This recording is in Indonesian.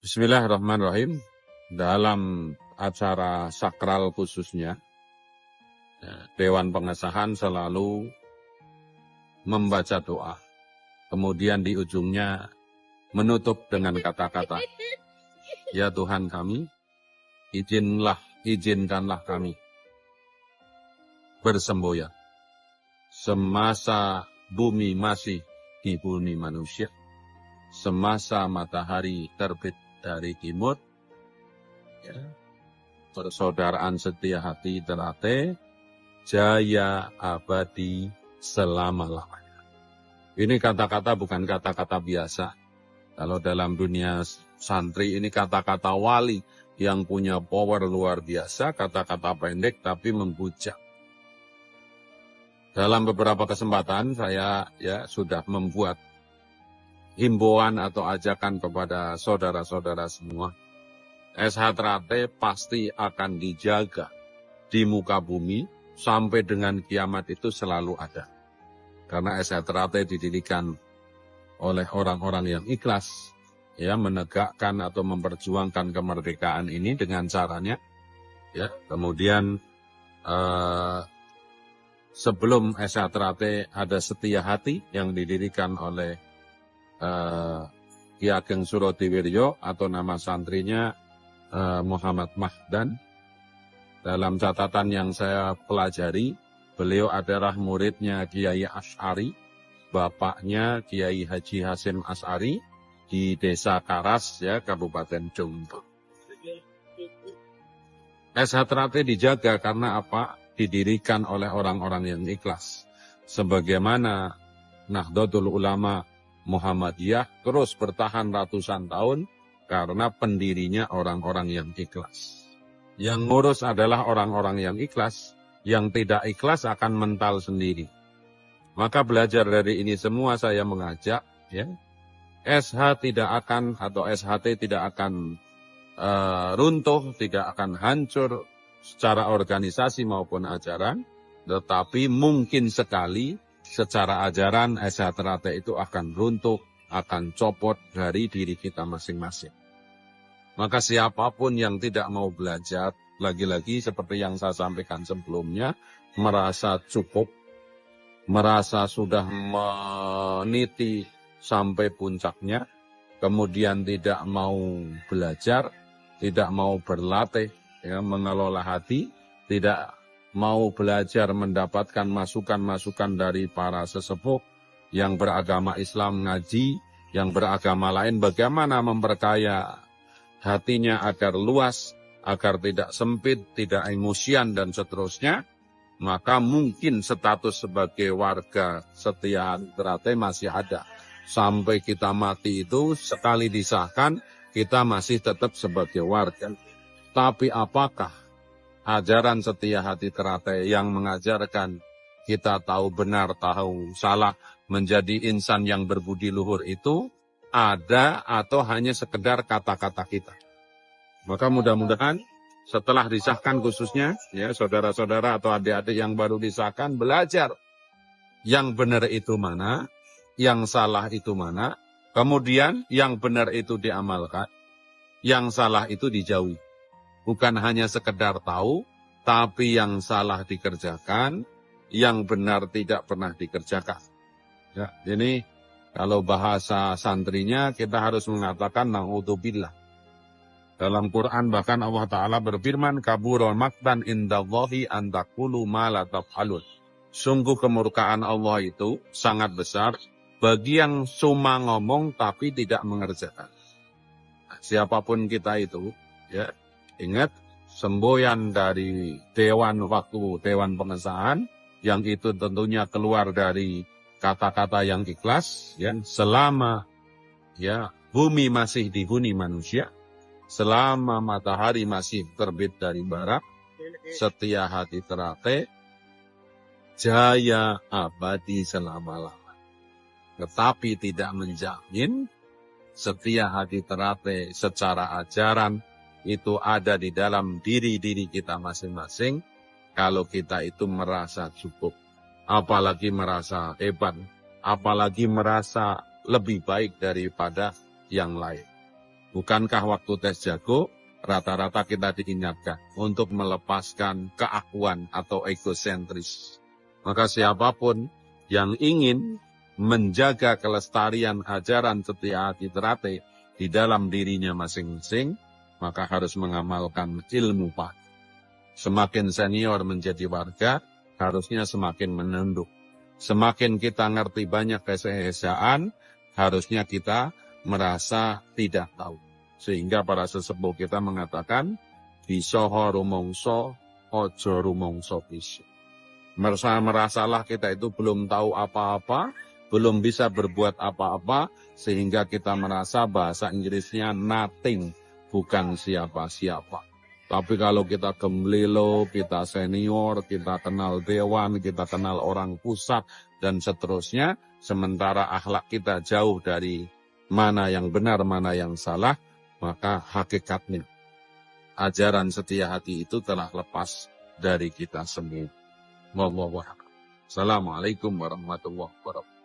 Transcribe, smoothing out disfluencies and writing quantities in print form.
Bismillahirrahmanirrahim. Dalam acara sakral khususnya, Dewan Pengesahan selalu membaca doa. Kemudian di ujungnya menutup dengan kata-kata, "Ya Tuhan kami, izinkanlah kami bersemboyan. Semasa bumi masih dihuni manusia, semasa matahari terbit dari timur, persaudaraan setia hati teratai, jaya abadi selama-lamanya." Ini kata-kata bukan kata-kata biasa. Kalau dalam dunia santri ini kata-kata wali yang punya power luar biasa, kata-kata pendek tapi membujak. Dalam beberapa kesempatan saya sudah membuat himbauan atau ajakan kepada saudara-saudara semua. SH Teratai pasti akan dijaga di muka bumi sampai dengan kiamat itu selalu ada. Karena SH Teratai didirikan oleh orang-orang yang ikhlas, menegakkan atau memperjuangkan kemerdekaan ini dengan caranya. Kemudian sebelum SH Teratai ada Setia Hati yang didirikan oleh Ki Ageng Surotiwiryo atau nama santrinya Muhammad Mahdan. Dalam catatan yang saya pelajari, beliau adalah muridnya Kiai Asy'ari, bapaknya Kiai Haji Hasyim Asy'ari di Desa Karas, Kabupaten Jombo. SH Teratai dijaga karena apa? Didirikan oleh orang-orang yang ikhlas. Sebagaimana Nahdlatul Ulama Muhammadiyah terus bertahan ratusan tahun karena pendirinya orang-orang yang ikhlas. Yang ngurus adalah orang-orang yang ikhlas, yang tidak ikhlas akan mental sendiri. Maka belajar dari ini semua saya mengajak, SH tidak akan atau SHT tidak akan runtuh, tidak akan hancur secara organisasi maupun ajaran, tetapi mungkin sekali secara ajaran SH Teratai itu akan runtuh, akan copot dari diri kita masing-masing. Maka siapapun yang tidak mau belajar, lagi-lagi seperti yang saya sampaikan sebelumnya, merasa cukup, merasa sudah meniti sampai puncaknya, kemudian tidak mau belajar, tidak mau berlatih, mengelola hati, tidak mau belajar mendapatkan masukan-masukan dari para sesepuh yang beragama Islam ngaji, yang beragama lain bagaimana memperkaya hatinya agar luas, agar tidak sempit, tidak emosian dan seterusnya, maka mungkin status sebagai warga Setia Teratai masih ada. Sampai kita mati itu sekali disahkan, kita masih tetap sebagai warga. Tapi apakah ajaran Setia Hati Teratai yang mengajarkan kita tahu benar, tahu salah, menjadi insan yang berbudi luhur itu ada atau hanya sekedar kata-kata kita? Maka mudah-mudahan setelah disahkan khususnya, saudara-saudara atau adik-adik yang baru disahkan, belajar yang benar itu mana, yang salah itu mana, kemudian yang benar itu diamalkan, yang salah itu dijauhi. Bukan hanya sekedar tahu, tapi yang salah dikerjakan, yang benar tidak pernah dikerjakan. Ini kalau bahasa santrinya kita harus mengatakan na'udzubillah. Dalam Quran bahkan Allah Ta'ala berfirman, "Kabura maqtan indallahi an taqulu ma la taf'alun." Sungguh kemurkaan Allah itu sangat besar bagi yang cuma ngomong tapi tidak mengerjakan. Siapapun kita itu, ingat, semboyan dari Dewan Waktu, Dewan Pengesahan, yang itu tentunya keluar dari kata-kata yang ikhlas, selama bumi masih dihuni manusia, selama matahari masih terbit dari barat, Setia Hati Teratai, jaya abadi selama-lamanya. Tetapi tidak menjamin Setia Hati Teratai secara ajaran itu ada di dalam diri-diri kita masing-masing kalau kita itu merasa cukup. Apalagi merasa hebat, apalagi merasa lebih baik daripada yang lain. Bukankah waktu tes jago, rata-rata kita diingatkan untuk melepaskan keakuan atau egosentris. Maka siapapun yang ingin menjaga kelestarian ajaran setia hati teratai di dalam dirinya masing-masing, maka harus mengamalkan ilmu pagi. Semakin senior menjadi warga, harusnya semakin menunduk. Semakin kita ngerti banyak kesehesaan, harusnya kita merasa tidak tahu. Sehingga para sesepuh kita mengatakan, bisoho rumongso, ojo rumongso biso. Merasalah kita itu belum tahu apa-apa, belum bisa berbuat apa-apa, sehingga kita merasa bahasa Inggrisnya nothing, bukan siapa-siapa. Tapi kalau kita gemblelo, kita senior, kita kenal dewan, kita kenal orang pusat, dan seterusnya, sementara akhlak kita jauh dari mana yang benar, mana yang salah, maka hakikatnya ajaran setia hati itu telah lepas dari kita semua. Wallahu a'lam. Assalamualaikum warahmatullahi wabarakatuh.